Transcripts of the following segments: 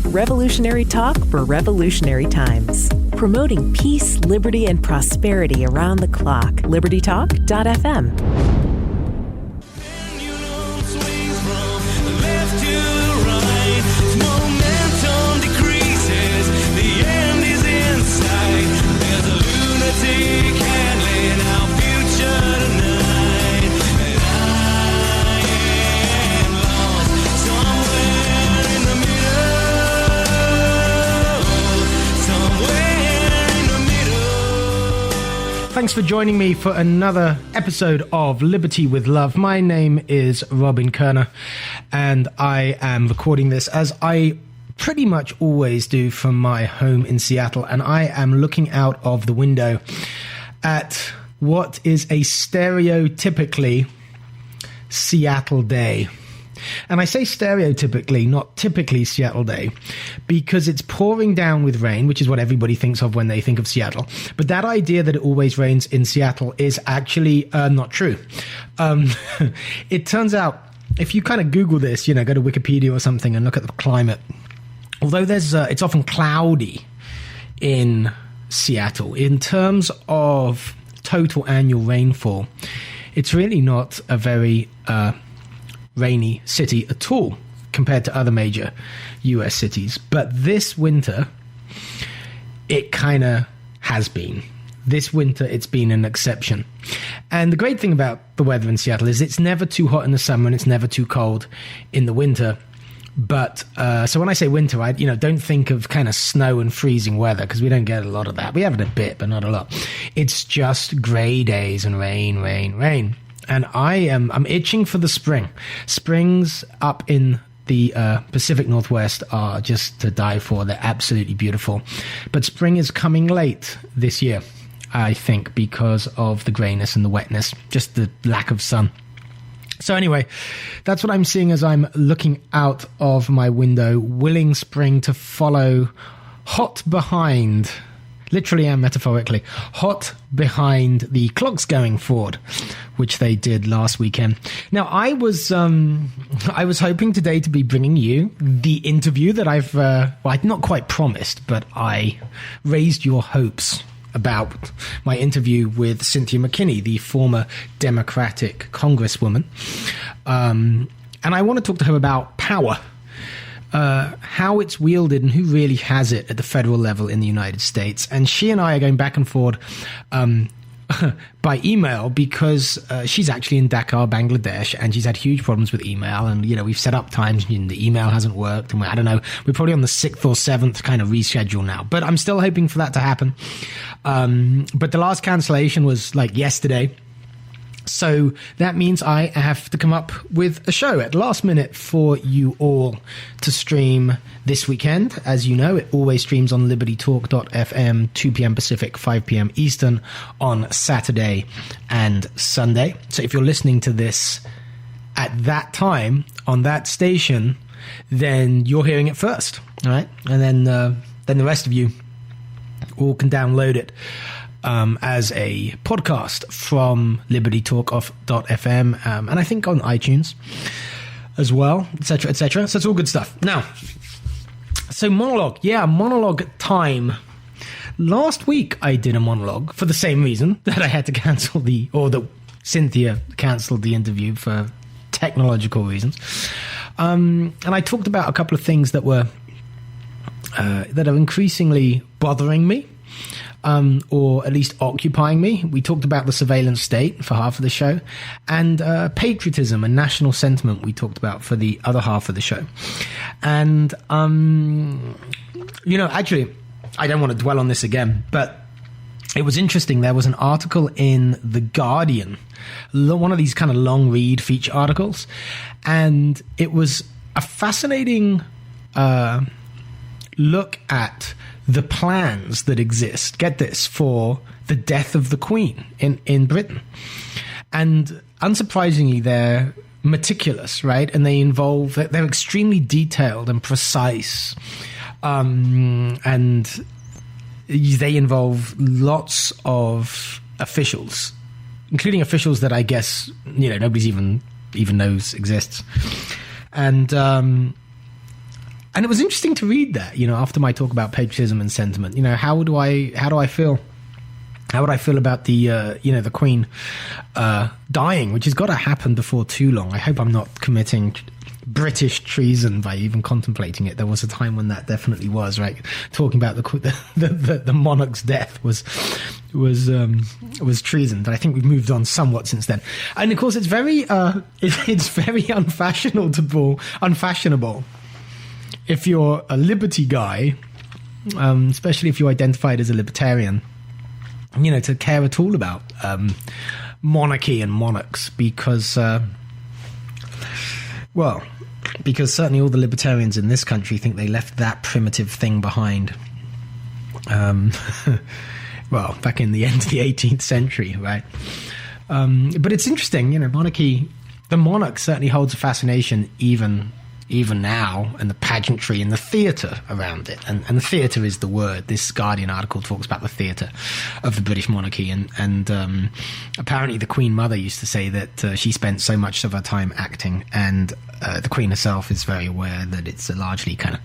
Revolutionary talk for revolutionary times. Promoting peace, liberty, and prosperity around the clock. LibertyTalk.fm. Thanks for joining me for another episode of Liberty with Love. My name is Robin Koerner, and I am recording this as I pretty much always do from my home in Seattle, and I am looking out of the window at what is a stereotypically Seattle day. And I say stereotypically, not typically Seattle day, because it's pouring down with rain, which is what everybody thinks of when they think of Seattle. But that idea that it always rains in Seattle is actually not true. It turns out, if you kind of Google this, go to Wikipedia or something and look at the climate, although it's often cloudy in Seattle, in terms of total annual rainfall, it's really not a very rainy city at all compared to other major US cities. But this winter, it kind of has been. This winter, it's been an exception. And the great thing about the weather in Seattle is it's never too hot in the summer and it's never too cold in the winter. But so when I say winter, I don't think of kind of snow and freezing weather, because we don't get a lot of that. We have it a bit, but not a lot. It's just gray days and rain, rain, rain. And I'm itching for the spring. Springs up in the Pacific Northwest are just to die for. They're absolutely beautiful. But spring is coming late this year, I think, because of the grayness and the wetness, just the lack of sun. So anyway, that's what I'm seeing as I'm looking out of my window, willing spring to follow hot behind, literally and metaphorically, hot behind the clocks going forward, which they did last weekend. Now, I was hoping today to be bringing you the interview that I'd not quite promised, but I raised your hopes about my interview with Cynthia McKinney, the former Democratic Congresswoman. And I want to talk to her about power. How it's wielded and who really has it at the federal level in the United States. And she and I are going back and forth by email, because she's actually in Dhaka, Bangladesh, and she's had huge problems with email. And, we've set up times and the email hasn't worked. And I don't know, we're probably on the 6th or 7th kind of reschedule now. But I'm still hoping for that to happen. But the last cancellation was like yesterday. So that means I have to come up with a show at last minute for you all to stream this weekend. As you know, it always streams on LibertyTalk.fm, 2 p.m. Pacific, 5 p.m. Eastern on Saturday and Sunday. So if you're listening to this at that time on that station, then you're hearing it first, all right? And then the rest of you all can download it as a podcast from LibertyTalk.fm, and I think on iTunes as well, etc., etc. So it's all good stuff. Now, so monologue time. Last week I did a monologue for the same reason that I had to cancel that Cynthia cancelled the interview for technological reasons. And I talked about a couple of things that are increasingly bothering me. Or at least occupying me. We talked about the surveillance state for half of the show, and patriotism and national sentiment we talked about for the other half of the show. And, actually, I don't want to dwell on this again, but it was interesting. There was an article in The Guardian, one of these kind of long read feature articles, and it was a fascinating look at the plans that exist, get this, for the death of the Queen in Britain. And unsurprisingly, they're meticulous, right? And they're extremely detailed and precise. And they involve lots of officials, including officials that I guess, nobody's even knows exists. And And it was interesting to read that, after my talk about patriotism and sentiment. How do I feel? How would I feel about the the Queen dying, which has got to happen before too long? I hope I'm not committing British treason by even contemplating it. There was a time when that definitely was, right? Talking about the monarch's death was treason, but I think we've moved on somewhat since then. And of course, it's very unfashionable if you're a liberty guy, especially if you identified as a libertarian, to care at all about monarchy and monarchs, because certainly all the libertarians in this country think they left that primitive thing behind. Back in the end of the 18th century, right? But it's interesting, monarchy. The monarch certainly holds a fascination even now, and the pageantry and the theatre around it. And the theatre is the word. This Guardian article talks about the theatre of the British monarchy. And apparently the Queen Mother used to say that she spent so much of her time acting, and the Queen herself is very aware that it's a largely kind of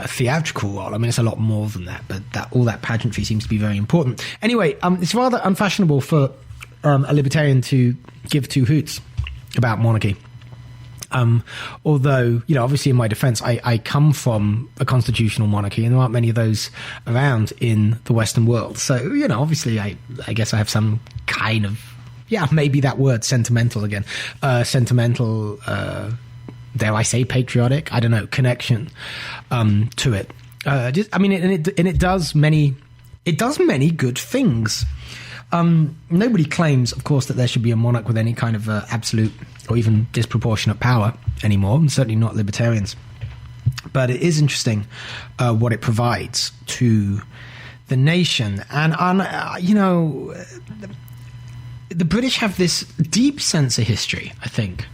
theatrical role. I mean, it's a lot more than that, but all that pageantry seems to be very important. Anyway, it's rather unfashionable for a libertarian to give two hoots about monarchy. Although, obviously in my defense, I come from a constitutional monarchy, and there aren't many of those around in the Western world. So, obviously I guess I have some kind of, maybe that word, sentimental again, dare I say patriotic? I don't know, connection to it. It does many good things. Nobody claims, of course, that there should be a monarch with any kind of absolute or even disproportionate power anymore, and certainly not libertarians. But it is interesting what it provides to the nation. And, the British have this deep sense of history, I think.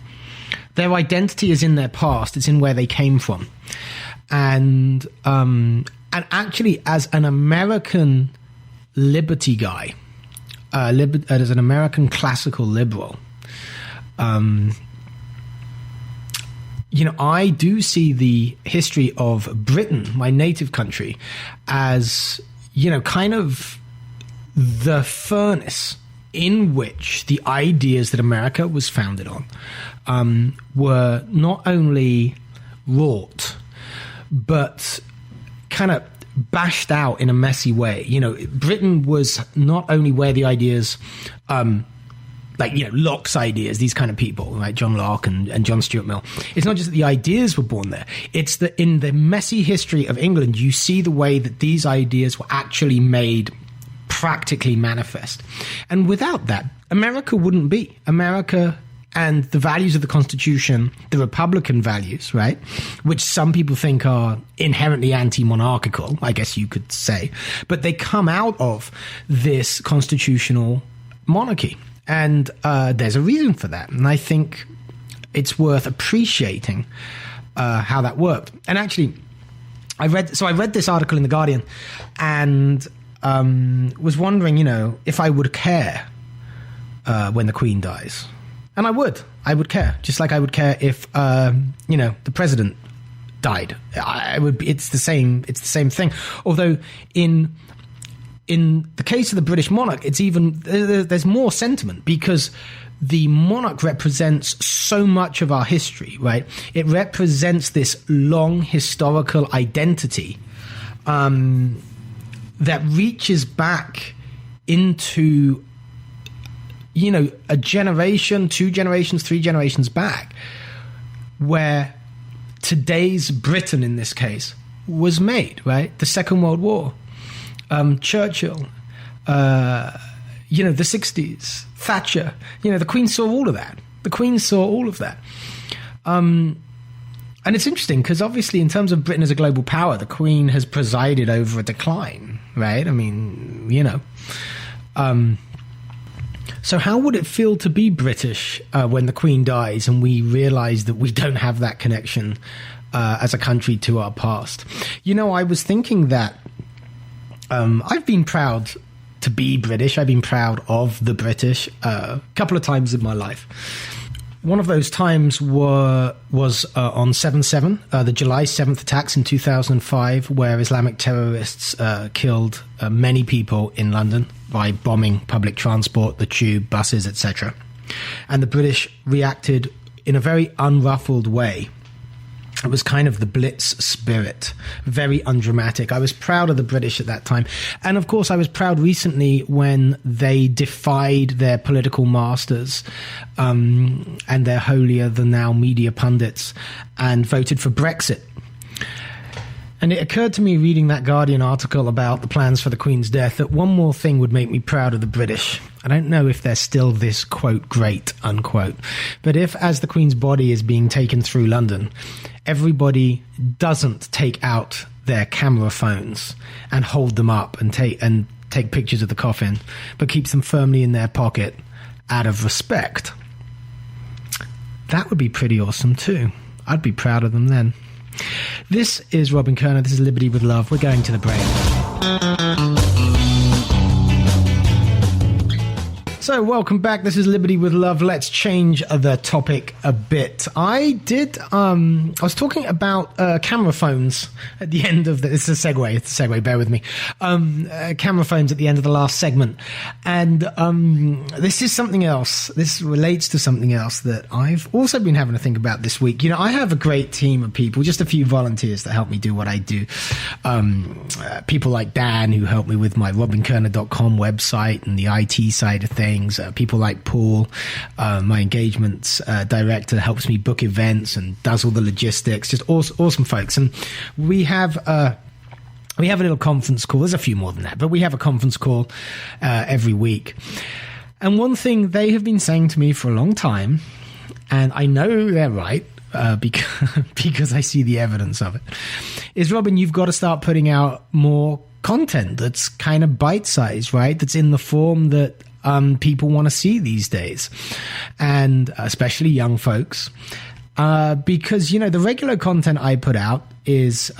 Their identity is in their past. It's in where they came from. And actually, as an American liberty guy, as an American classical liberal, I do see the history of Britain, my native country, as, kind of the furnace in which the ideas that America was founded on were not only wrought, but kind of bashed out in a messy way. Britain was not only where the ideas, Locke's ideas, these kind of people, like John Locke and John Stuart Mill. It's not just that the ideas were born there. It's that in the messy history of England, you see the way that these ideas were actually made practically manifest. And without that, America wouldn't be. America and the values of the Constitution, the Republican values, right, which some people think are inherently anti-monarchical, I guess you could say, but they come out of this constitutional monarchy. And there's a reason for that. And I think it's worth appreciating how that worked. And actually, I read this article in The Guardian and was wondering, if I would care when the Queen dies. And I would care, just like I would care if, the president died. It's the same thing. Although in the case of the British monarch, there's more sentiment, because the monarch represents so much of our history, right? It represents this long historical identity that reaches back into, a generation, 2 generations, 3 generations back, where today's Britain, in this case, was made, right? The Second World War. Churchill, the 60s, Thatcher, the Queen saw all of that. And it's interesting because obviously in terms of Britain as a global power, the Queen has presided over a decline, right? I mean, so how would it feel to be British when the Queen dies and we realize that we don't have that connection as a country to our past? I was thinking that I've been proud to be British. I've been proud of the British a couple of times in my life. One of those times was on 7/7, the July 7th attacks in 2005, where Islamic terrorists killed many people in London by bombing public transport, the tube, buses, etc. And the British reacted in a very unruffled way. It was kind of the Blitz spirit, very undramatic. I was proud of the British at that time. And of course, I was proud recently when they defied their political masters and their holier-than-thou media pundits and voted for Brexit. And it occurred to me reading that Guardian article about the plans for the Queen's death that one more thing would make me proud of the British. I don't know if they're still this, quote, great, unquote. But if, as the Queen's body is being taken through London, everybody doesn't take out their camera phones and hold them up and take pictures of the coffin, but keeps them firmly in their pocket out of respect, that would be pretty awesome too. I'd be proud of them then. This is Robin Koerner. This is Liberty with Love. We're going to the break. So, welcome back. This is Liberty with Love. Let's change the topic a bit. I was talking about camera phones at the end of it's a segue, bear with me. Camera phones at the end of the last segment. And this is something else. This relates to something else that I've also been having to think about this week. You know, I have a great team of people, just a few volunteers that help me do what I do. People like Dan, who help me with my robinkoerner.com website and the IT side of things. People like Paul, my engagements director, helps me book events and does all the logistics. Just awesome folks. And we have a little conference call. There's a few more than that, but we have a conference call every week. And one thing they have been saying to me for a long time, and I know they're right, because I see the evidence of it, is, Robin, you've got to start putting out more content that's kind of bite-sized, right? That's in the form that people want to see these days, and especially young folks, because, you know, the regular content I put out is,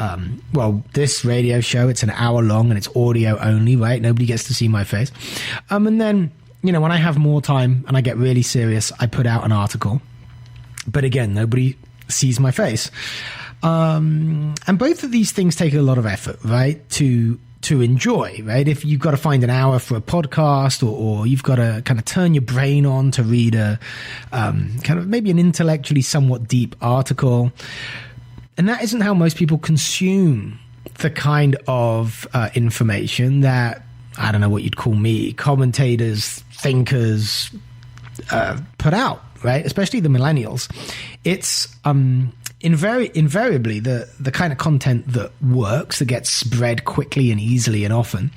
this radio show, it's an hour long and it's audio only, right? Nobody gets to see my face. And then, you know, when I have more time and I get really serious, I put out an article, but again, nobody sees my face. And both of these things take a lot of effort, right? To enjoy, right? If you've got to find an hour for a podcast, or you've got to kind of turn your brain on to read a kind of maybe an intellectually somewhat deep article. And that isn't how most people consume the kind of information that, I don't know what you'd call me, commentators, thinkers put out, right? Especially the millennials. It's invariably the kind of content that works, that gets spread quickly and easily and often,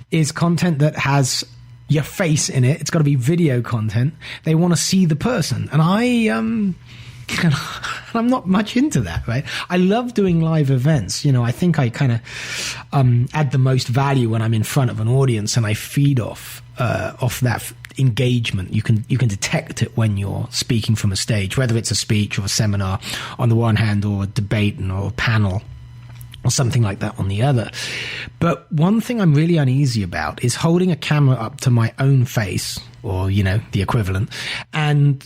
is content that has your face in it. It's got to be video content. They want to see the person. And I'm not much into that, right? I love doing live events. You know, I think I kind of add the most value when I'm in front of an audience and I feed off that engagement. You can detect it when you're speaking from a stage, whether it's a speech or a seminar on the one hand, or a debate or a panel or something like that on the other. But one thing I'm really uneasy about is holding a camera up to my own face, or, you know, the equivalent, and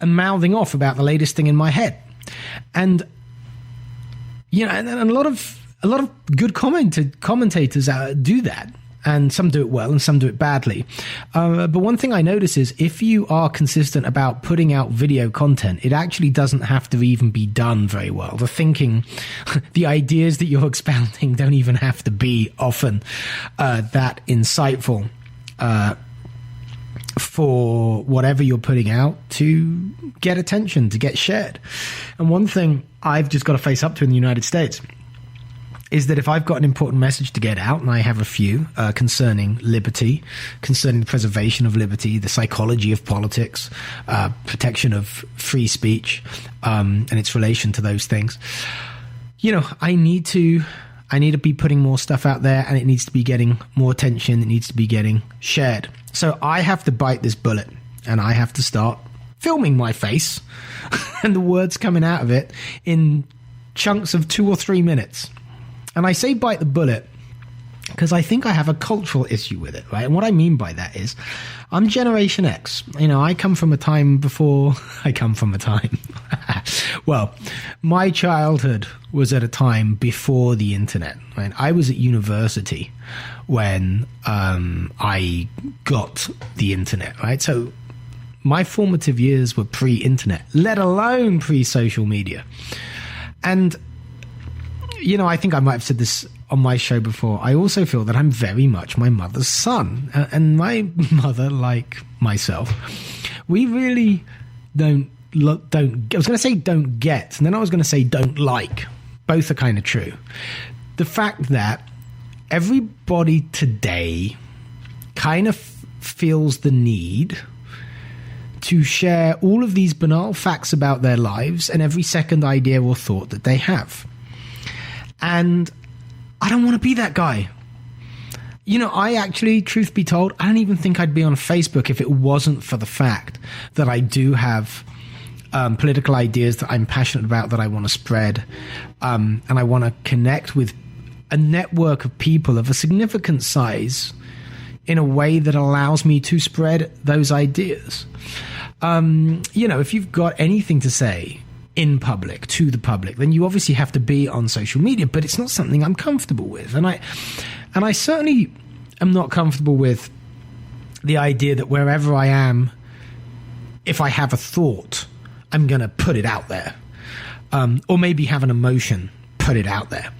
mouthing off about the latest thing in my head. And, you know, and a lot of good commentators do that. And some do it well and some do it badly. But one thing I notice is, if you are consistent about putting out video content, it actually doesn't have to even be done very well. The thinking, the ideas that you're expounding don't even have to be often that insightful for whatever you're putting out to get attention, to get shared. And one thing I've just got to face up to in the United States is that if I've got an important message to get out, and I have a few concerning liberty, concerning the preservation of liberty, the psychology of politics, protection of free speech, and its relation to those things, you know, I need to be putting more stuff out there, and it needs to be getting more attention. It needs to be getting shared. So I have to bite this bullet, and I have to start filming my face and the words coming out of it in chunks of 2 or 3 minutes. And I say bite the bullet because I think I have a cultural issue with it, right? And what I mean by that is I'm Generation X. You know, I come from a time before I come from a time. Well, my childhood was at a time before the internet, right? I was at university when I got the internet, right? So my formative years were pre-internet, let alone pre-social media. And, you know, I think I might have said this on my show before. I also feel that I'm very much my mother's son. And my mother, like myself, we really don't I was going to say don't get, and then I was going to say don't like. Both are kind of true. The fact that everybody today kind of feels the need to share all of these banal facts about their lives and every second idea or thought that they have. And I don't want to be that guy. You know, I actually, truth be told, I don't even think I'd be on Facebook if it wasn't for the fact that I do have political ideas that I'm passionate about, that I want to spread, and I want to connect with a network of people of a significant size in a way that allows me to spread those ideas. You know, if you've got anything to say in public, to the public, then you obviously have to be on social media, but it's not something I'm comfortable with. And I certainly am not comfortable with the idea that wherever I am, if I have a thought, I'm going to put it out there. Or maybe have an emotion, put it out there.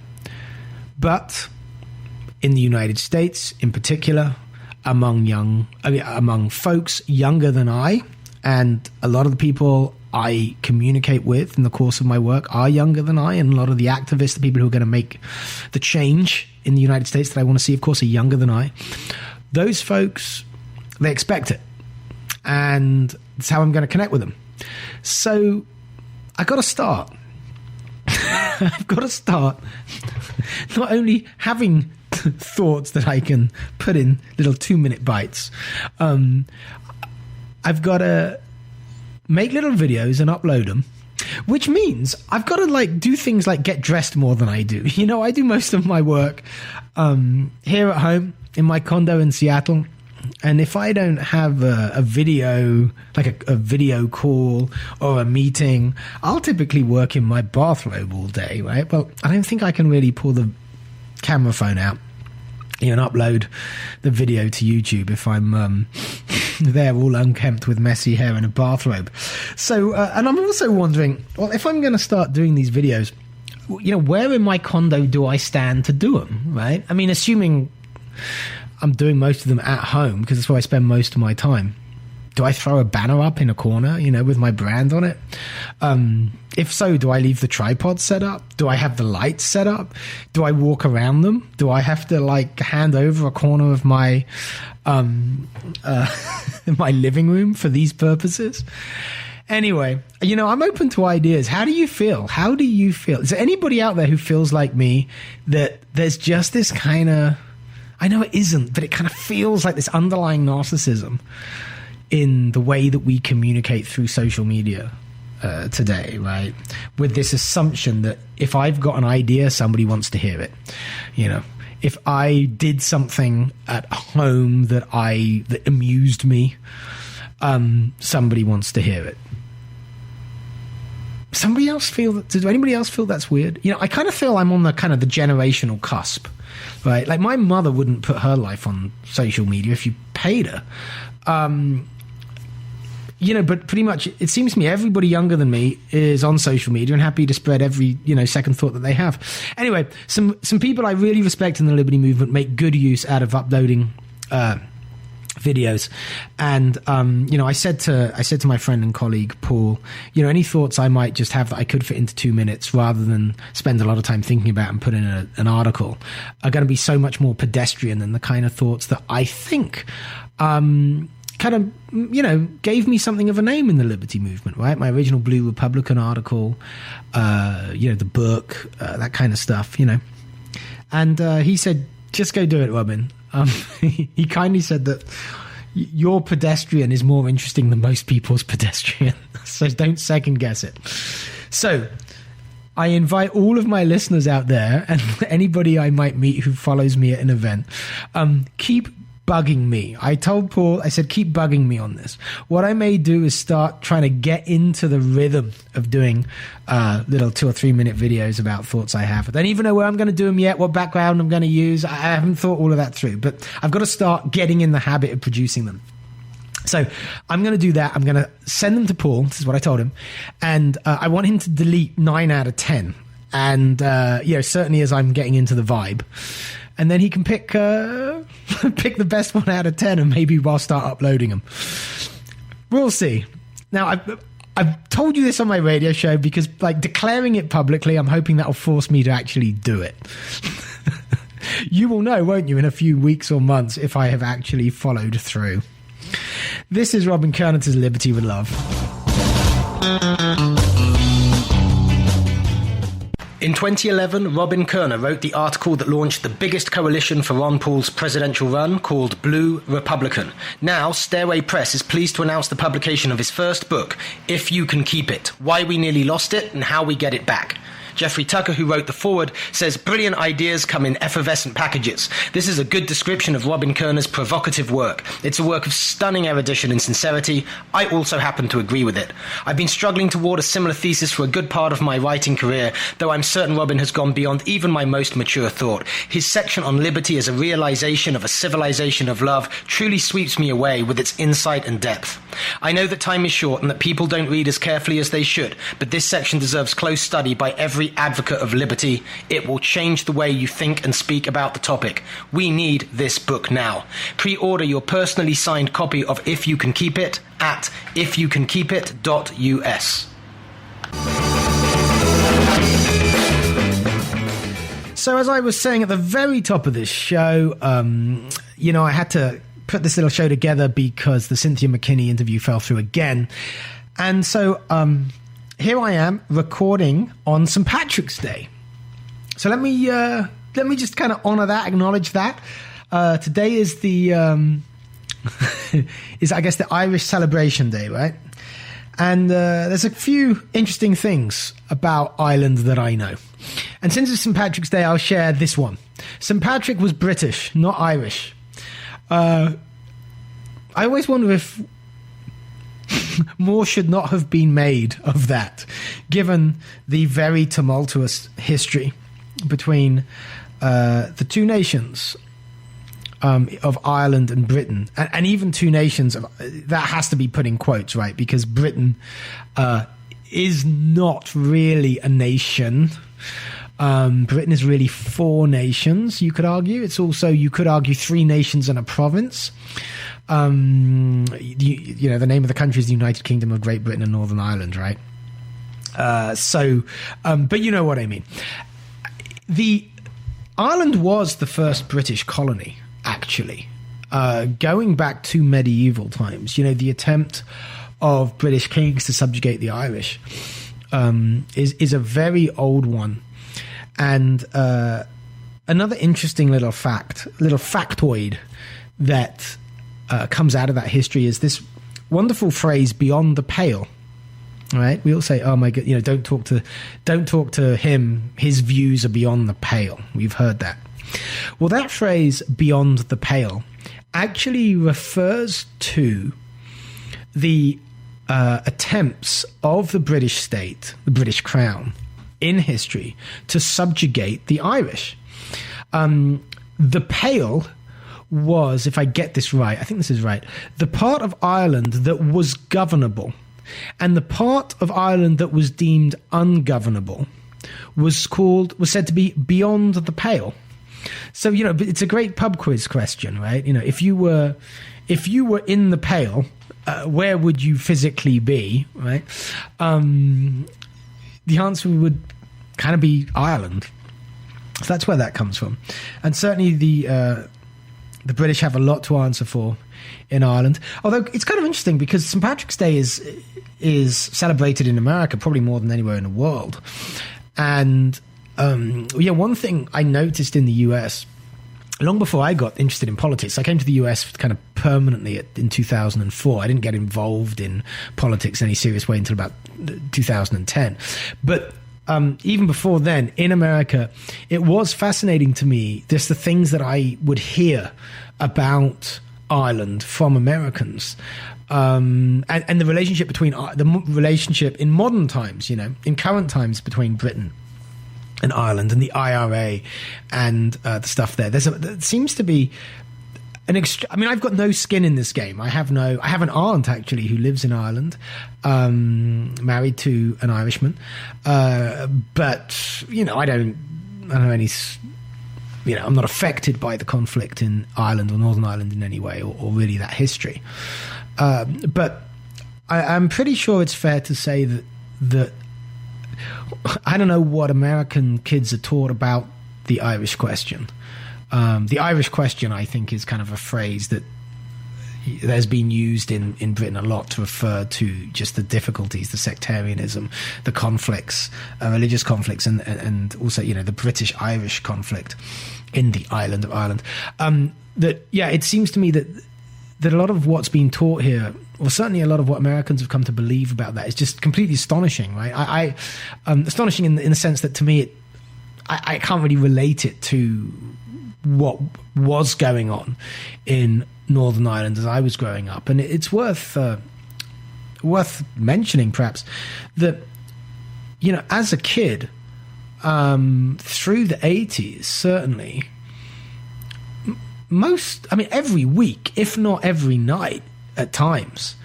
But in the United States, in particular, among folks younger than I, and a lot of the people I communicate with in the course of my work are younger than I, and a lot of the activists, the people who are going to make the change in the United States that I want to see, of course, are younger than I. Those folks, they expect it. And that's how I'm going to connect with them. So I got to start. I've got to start not only having thoughts that I can put in little 2-minute bites. I've got to make little videos and upload them, which means I've got to do things like get dressed more than I do. You know, I do most of my work here at home in my condo in Seattle. And if I don't have a video, like a video call or a meeting, I'll typically work in my bathrobe all day, right? Well, I don't think I can really pull the camera phone out, and upload the video to YouTube if I'm there all unkempt with messy hair in a bathrobe. So, and I'm also wondering, well, if I'm going to start doing these videos, where in my condo do I stand to do them, right? I mean, assuming I'm doing most of them at home, because that's where I spend most of my time. Do I throw a banner up in a corner, with my brand on it? If so, do I leave the tripod set up? Do I have the lights set up? Do I walk around them? Do I have to hand over a corner of my my living room for these purposes? Anyway, I'm open to ideas. How do you feel? Is there anybody out there who feels like me, that there's just this kind of, I know it isn't, but it kind of feels like this underlying narcissism in the way that we communicate through social media today, right? With this assumption that if I've got an idea, somebody wants to hear it. If I did something at home that amused me, somebody wants to hear it. Do anybody else feel that's weird? I kind of feel I'm on the kind of the generational cusp, right? Like my mother wouldn't put her life on social media if you paid her. But pretty much it seems to me everybody younger than me is on social media and happy to spread every, second thought that they have. Anyway, some people I really respect in the liberty movement make good use out of uploading videos. And, I said to my friend and colleague, Paul, any thoughts I might just have that I could fit into 2 minutes rather than spend a lot of time thinking about and put in an article are going to be so much more pedestrian than the kind of thoughts that I think, kind of, gave me something of a name in the liberty movement, right? My original Blue Republican article, the book, that kind of stuff, And he said, just go do it, Robin. He kindly said that your pedestrian is more interesting than most people's pedestrian. So don't second guess it. So I invite all of my listeners out there and anybody I might meet who follows me at an event, keep bugging me. I told Paul, I said, keep bugging me on this. What I may do is start trying to get into the rhythm of doing little 2 or 3 minute videos about thoughts I have. I don't even know where I'm going to do them yet, what background I'm going to use. I haven't thought all of that through, but I've got to start getting in the habit of producing them. So I'm going to do that. I'm going to send them to Paul. This is what I told him. And I want him to delete 9 out of 10. And, certainly as I'm getting into the vibe. And then he can pick pick the best 1 out of 10 and maybe I'll start uploading them. We'll see. Now, I've told you this on my radio show because, like, declaring it publicly, I'm hoping that'll force me to actually do it. You will know, won't you, in a few weeks or months if I have actually followed through. This is Robin Koerner's Liberty with Love. In 2011, Robin Koerner wrote the article that launched the biggest coalition for Ron Paul's presidential run, called Blue Republican. Now, Stairway Press is pleased to announce the publication of his first book, If You Can Keep It, Why We Nearly Lost It and How We Get It Back. Jeffrey Tucker, who wrote the foreword, says brilliant ideas come in effervescent packages. This is a good description of Robin Koerner's provocative work. It's a work of stunning erudition and sincerity. I also happen to agree with it. I've been struggling toward a similar thesis for a good part of my writing career, though I'm certain Robin has gone beyond even my most mature thought. His section on liberty as a realization of a civilization of love truly sweeps me away with its insight and depth. I know that time is short and that people don't read as carefully as they should, but this section deserves close study by every advocate of liberty. It will change the way you think and speak about the topic. We need this book now. Pre-order your personally signed copy of If You Can Keep It at ifyoucankeepit.us. So as I was saying at the very top of this show, I had to put this little show together because the Cynthia McKinney interview fell through again. And so here I am recording on St. Patrick's Day. So let me just kind of honor that, acknowledge that. Today is the I guess the Irish celebration day, right? And there's a few interesting things about Ireland that I know. And since it's St. Patrick's Day, I'll share this one. St. Patrick was British, not Irish. I always wonder if more should not have been made of that, given the very tumultuous history between the two nations of Ireland and Britain, and even two nations that has to be put in quotes, right? Because Britain is not really a nation. Britain is really 4 nations, you could argue. It's also, you could argue, 3 nations and a province. The name of the country is the United Kingdom of Great Britain and Northern Ireland, right? But you know what I mean. Ireland was the first British colony, actually, going back to medieval times. The attempt of British kings to subjugate the Irish is a very old one. And another interesting little factoid that comes out of that history is this wonderful phrase, beyond the pale. Right? We all say, oh my God, don't talk to him. His views are beyond the pale. We've heard that. Well, that phrase, beyond the pale, actually refers to the attempts of the British state, the British crown, in history to subjugate the Irish. The Pale was, if I get this right, I think this is right, the part of Ireland that was governable, and the part of Ireland that was deemed ungovernable was said to be beyond the pale. So, it's a great pub quiz question, right? If you were in the pale, where would you physically be, right? The answer would kind of be Ireland. So that's where that comes from. And certainly the British have a lot to answer for in Ireland. Although it's kind of interesting because St. Patrick's Day is celebrated in America probably more than anywhere in the world. And one thing I noticed in the US, long before I got interested in politics, I came to the US kind of permanently in 2004. I didn't get involved in politics in any serious way until about 2010. But even before then, in America, it was fascinating to me just the things that I would hear about Ireland from Americans, and the relationship in modern times, in current times between Britain and Ireland and the IRA and the stuff there. There seems to be I've got no skin in this game. I have an aunt actually who lives in Ireland, married to an Irishman, but I don't know any. I'm not affected by the conflict in Ireland or Northern Ireland in any way, or really that history. But I'm pretty sure it's fair to say that I don't know what American kids are taught about the Irish question. The Irish question, I think, is kind of a phrase that has been used in Britain a lot to refer to just the difficulties, the sectarianism, the conflicts, religious conflicts, and also, the British-Irish conflict in the island of Ireland. It seems to me that a lot of what's being taught here, or certainly a lot of what Americans have come to believe about that, is just completely astonishing, right? Astonishing in the sense that, to me, I can't really relate it to what was going on in Northern Ireland as I was growing up. And it's worth mentioning, perhaps, that, as a kid, through the 80s, certainly, every week, if not every night at times,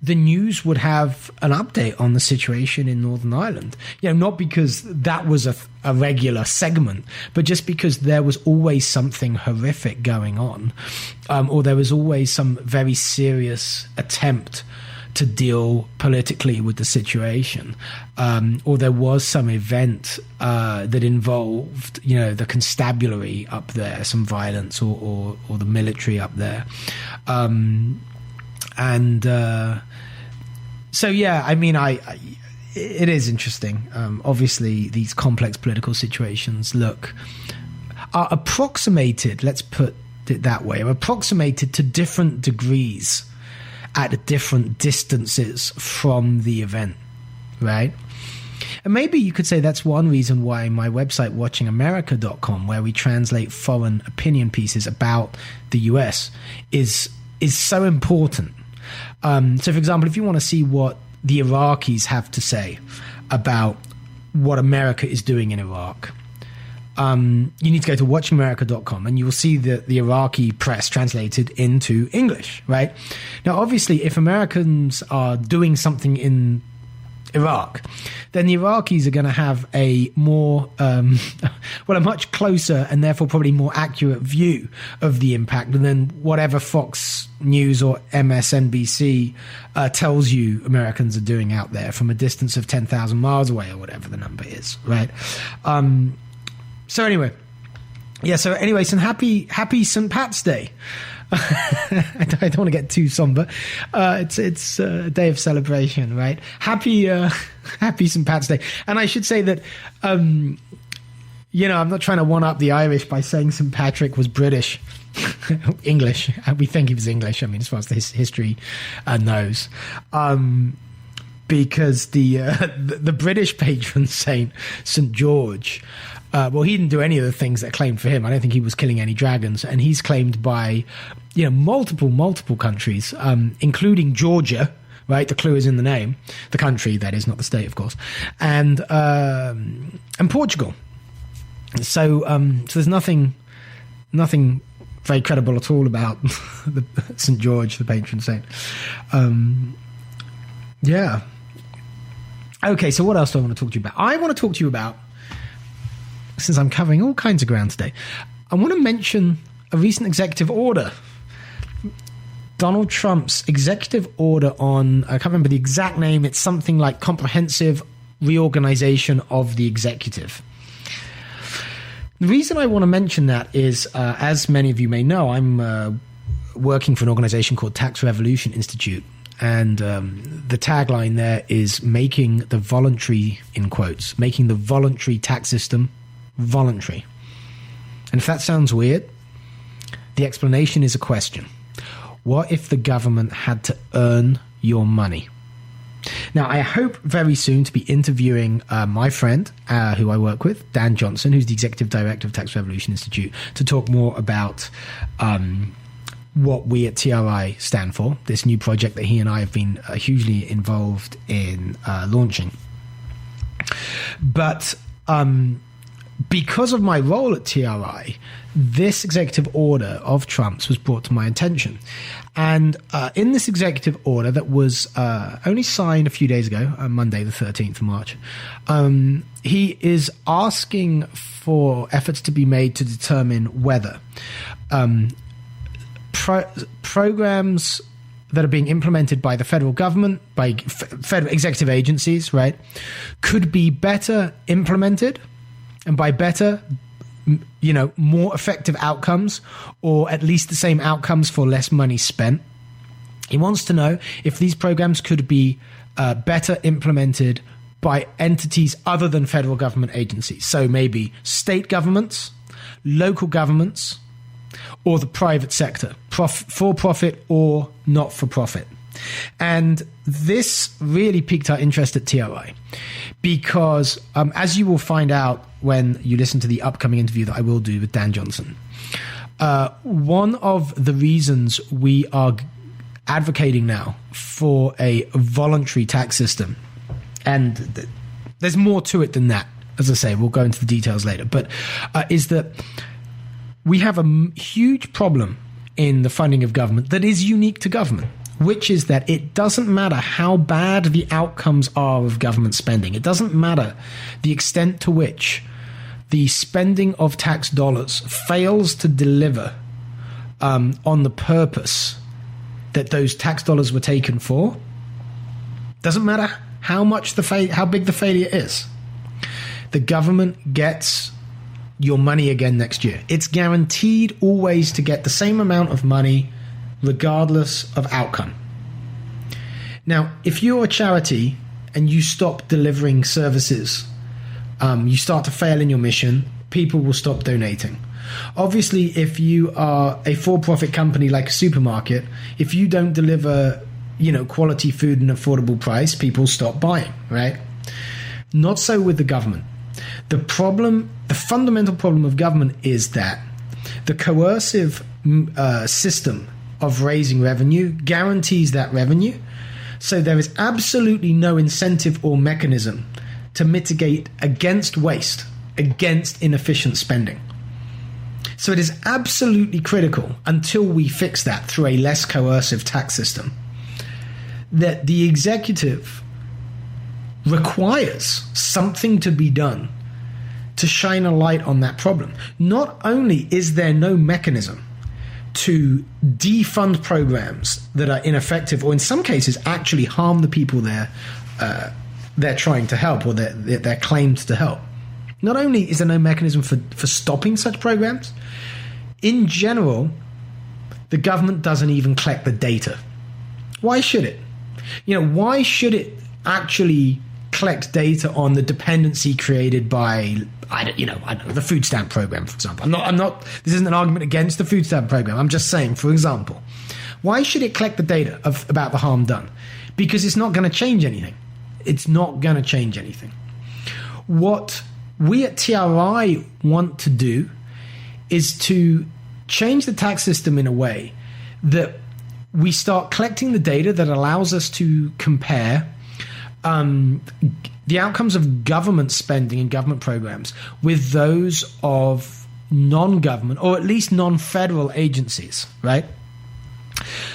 the news would have an update on the situation in Northern Ireland. Not because that was a regular segment, but just because there was always something horrific going on, or there was always some very serious attempt to deal politically with the situation, or there was some event that involved, the constabulary up there, some violence, or the military up there. It is interesting. Obviously, these complex political situations are approximated, let's put it that way, are approximated to different degrees at different distances from the event, right? And maybe you could say that's one reason why my website, watchingamerica.com, where we translate foreign opinion pieces about the US, is so important. So, for example, if you want to see what the Iraqis have to say about what America is doing in Iraq, you need to go to watchingamerica.com, and you will see the Iraqi press translated into English, right? Now, obviously, if Americans are doing something in Iraq, then the Iraqis are going to have a more, a much closer and therefore probably more accurate view of the impact than whatever Fox News or MSNBC tells you Americans are doing out there from a distance of 10,000 miles away, or whatever the number is, right? So some happy St. Pat's Day. I don't want to get too somber. It's a day of celebration, right? Happy St. Pat's Day. And I should say that, I'm not trying to one up the Irish by saying St. Patrick was British, English. We think he was English. As far as the history knows, because the British patron saint, St. George. He didn't do any of the things that are claimed for him. I don't think he was killing any dragons, and he's claimed by, multiple countries, including Georgia. Right, the clue is in the name, the country, that is, not the state, of course, and Portugal. So there's nothing very credible at all about St. George, the patron saint. Okay, so what else do I want to talk to you about? I want to talk to you about, since I'm covering all kinds of ground today, I want to mention a recent executive order. Donald Trump's executive order on, I can't remember the exact name, it's something like Comprehensive Reorganization of the Executive. The reason I want to mention that is, as many of you may know, I'm working for an organization called Tax Revolution Institute. And the tagline there is making the voluntary, in quotes, making the voluntary tax system voluntary. And if that sounds weird, the explanation is a question. What if the government had to earn your money? Now, I hope very soon to be interviewing my friend who I work with, Dan Johnson, who's the Executive Director of Tax Revolution Institute, to talk more about what we at TRI stand for, this new project that he and I have been hugely involved in launching. But because of my role at TRI, this executive order of Trump's was brought to my attention. And in this executive order that was only signed a few days ago, Monday the 13th of March, he is asking for efforts to be made to determine whether programs that are being implemented by the federal government, by federal executive agencies, right, could be better implemented, and by better, more effective outcomes, or at least the same outcomes for less money spent. He wants to know if these programs could be better implemented by entities other than federal government agencies. So maybe state governments, local governments, or the private sector, for-profit or not-for-profit. And this really piqued our interest at TRI because, as you will find out when you listen to the upcoming interview that I will do with Dan Johnson, one of the reasons we are advocating now for a voluntary tax system, and there's more to it than that, as I say, we'll go into the details later, but is that we have a huge problem in the funding of government that is unique to government, which is that it doesn't matter how bad the outcomes are of government spending. It doesn't matter the extent to which the spending of tax dollars fails to deliver on the purpose that those tax dollars were taken for. Doesn't matter how big the failure is. The government gets your money again next year. It's guaranteed always to get the same amount of money regardless of outcome. Now, if you're a charity and you stop delivering services, you start to fail in your mission, people will stop donating. Obviously, if you are a for-profit company like a supermarket, if you don't deliver, quality food and affordable price, people stop buying, right? Not so with the government. The fundamental problem of government is that the coercive system of raising revenue guarantees that revenue. So there is absolutely no incentive or mechanism to mitigate against waste, against inefficient spending. So it is absolutely critical, until we fix that through a less coercive tax system, that the executive requires something to be done to shine a light on that problem. Not only is there no mechanism to defund programs that are ineffective, or in some cases actually harm the people they're trying to help, or they're claimed to help. Not only is there no mechanism for stopping such programs, in general, the government doesn't even collect the data. Why should it? Why should it actually collect data on the dependency created by, I don't know, the food stamp program, for example. I'm not. This isn't an argument against the food stamp program. I'm just saying, for example, why should it collect the data about the harm done? Because it's not going to change anything. It's not going to change anything. What we at TRI want to do is to change the tax system in a way that we start collecting the data that allows us to compare the outcomes of government spending and government programs with those of non-government, or at least non-federal agencies, right?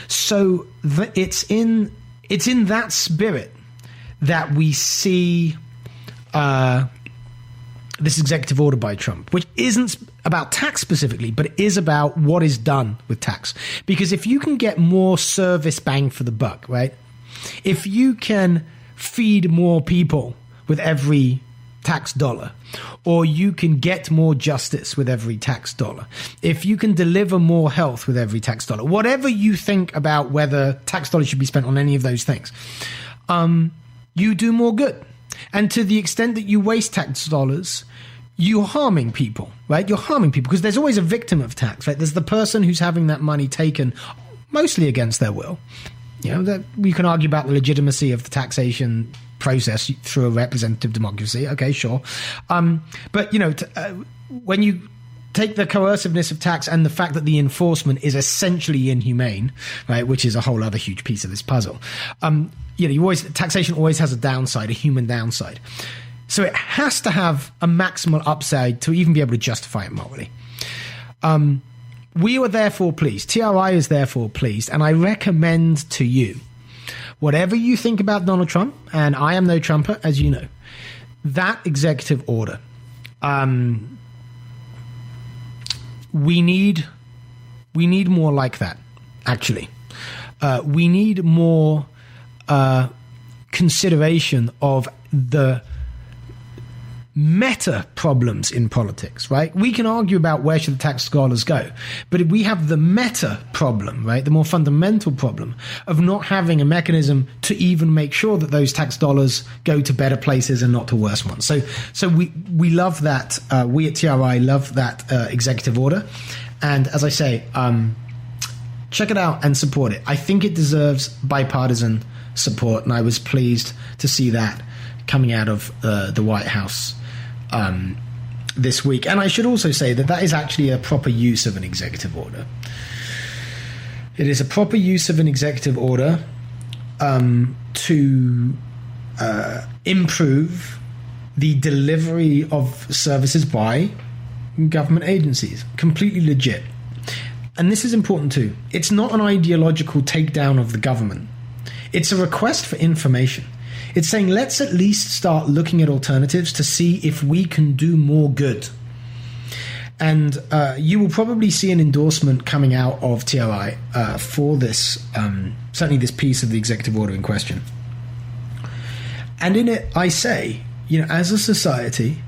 So it's in that spirit that we see this executive order by Trump, which isn't about tax specifically, but it is about what is done with tax. Because if you can get more service bang for the buck, right? If you can feed more people with every tax dollar, or you can get more justice with every tax dollar, if you can deliver more health with every tax dollar, whatever you think about whether tax dollars should be spent on any of those things, you do more good. And to the extent that you waste tax dollars, you're harming people, right? You're harming people because there's always a victim of tax, right? There's the person who's having that money taken mostly against their will. That we can argue about the legitimacy of the taxation process through a representative democracy. Okay, sure. But when you take the coerciveness of tax and the fact that the enforcement is essentially inhumane, right, which is a whole other huge piece of this puzzle. Taxation always has a downside, a human downside. So it has to have a maximal upside to even be able to justify it morally. We were therefore pleased. TRI is therefore pleased, and I recommend to you, whatever you think about Donald Trump, and I am no Trumper, as you know, that executive order, we need more like that, actually. We need more consideration of the meta problems in politics, right? We can argue about where should the tax dollars go, but we have the meta problem, right? The more fundamental problem of not having a mechanism to even make sure that those tax dollars go to better places and not to worse ones. So we love that. We at TRI love that executive order. And as I say, check it out and support it. I think it deserves bipartisan support, and I was pleased to see that coming out of the White House this week. And I should also say that is actually a proper use of an executive order. It is a proper use of an executive order to improve the delivery of services by government agencies. Completely legit. And this is important too. It's not an ideological takedown of the government. It's a request for information. It's saying, let's at least start looking at alternatives to see if we can do more good. And you will probably see an endorsement coming out of TRI for this, certainly this piece of the executive order in question. And in it, I say, as a society,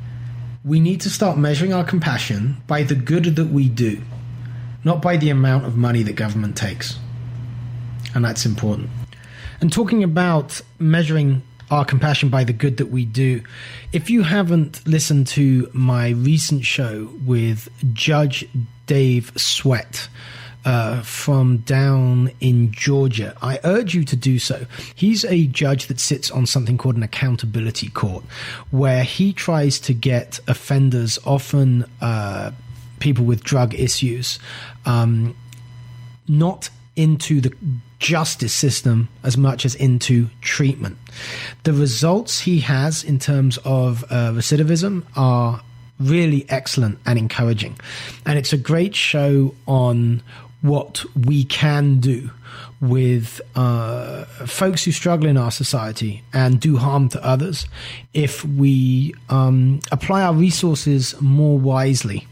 we need to start measuring our compassion by the good that we do, not by the amount of money that government takes. And that's important. And talking about measuring our compassion by the good that we do, if you haven't listened to my recent show with Judge Dave Sweat from down in Georgia, I urge you to do so. He's a judge that sits on something called an accountability court, where he tries to get offenders, often people with drug issues, not into the justice system as much as into treatment. The results he has in terms of recidivism are really excellent and encouraging. And it's a great show on what we can do with folks who struggle in our society and do harm to others if we apply our resources more wisely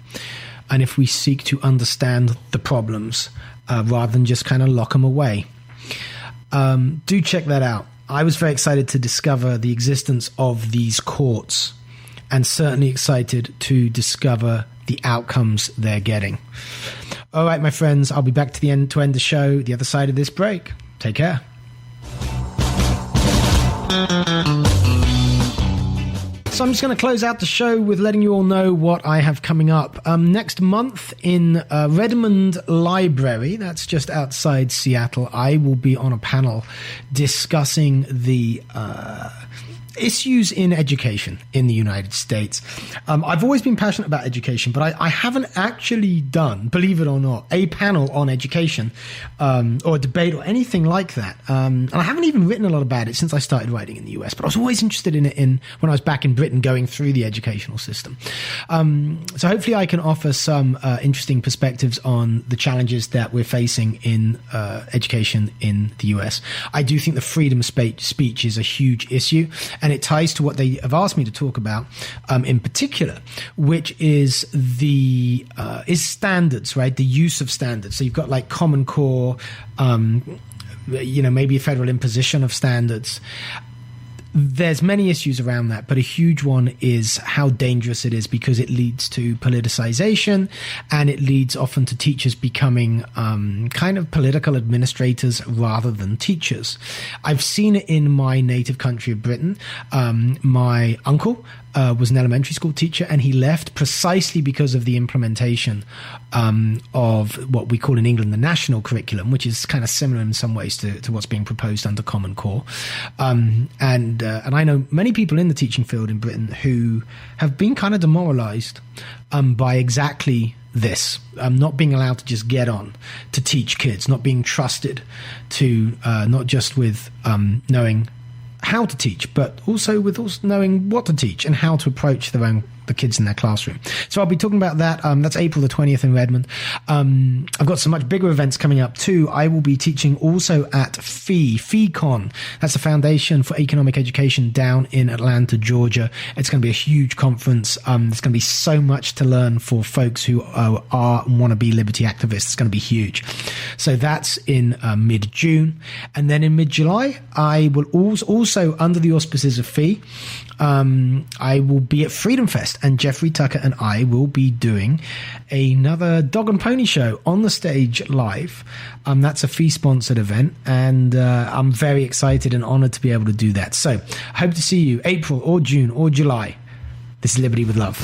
and if we seek to understand the problems rather than just kind of lock them away. Do check that out. I was very excited to discover the existence of these courts and certainly excited to discover the outcomes they're getting. All right, my friends, I'll be back to end the show the other side of this break. Take care. So I'm just going to close out the show with letting you all know what I have coming up. Next month in Redmond Library, that's just outside Seattle, I will be on a panel discussing the issues in education in the United States. I've always been passionate about education, but I haven't actually done, believe it or not, a panel on education or a debate or anything like that. And I haven't even written a lot about it since I started writing in the US, but I was always interested in it when I was back in Britain going through the educational system. So hopefully I can offer some interesting perspectives on the challenges that we're facing in education in the US. I do think the freedom of speech is a huge issue, and it ties to what they have asked me to talk about in particular, which is is standards, right? The use of standards. So you've got like Common Core, maybe a federal imposition of standards. There's many issues around that, but a huge one is how dangerous it is because it leads to politicization, and it leads often to teachers becoming kind of political administrators rather than teachers. I've seen it in my native country of Britain. My uncle was an elementary school teacher, and he left precisely because of the implementation of what we call in England the national curriculum, which is kind of similar in some ways to what's being proposed under Common Core. And I know many people in the teaching field in Britain who have been kind of demoralized by exactly this, not being allowed to just get on to teach kids, not being trusted to not just with knowing how to teach, but also knowing what to teach and how to approach the kids in their classroom. So I'll be talking about that. That's April the 20th in Redmond. I've got some much bigger events coming up too. I will be teaching also at FECon. That's the Foundation for Economic Education down in Atlanta, Georgia. It's going to be a huge conference. There's going to be so much to learn for folks who are and want to be liberty activists. It's going to be huge. So that's in mid-June. And then in mid-July, I will also under the auspices of FEE, I will be at Freedom Fest, and Jeffrey Tucker and I will be doing another Dog and Pony show on the stage live. That's a fee-sponsored event, and I'm very excited and honored to be able to do that. So I hope to see you April or June or July. This is Liberty with Love.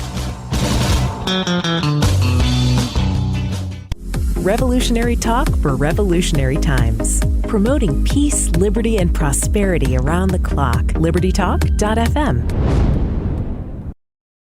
Revolutionary talk for revolutionary times. Promoting peace, liberty, and prosperity around the clock. LibertyTalk.fm.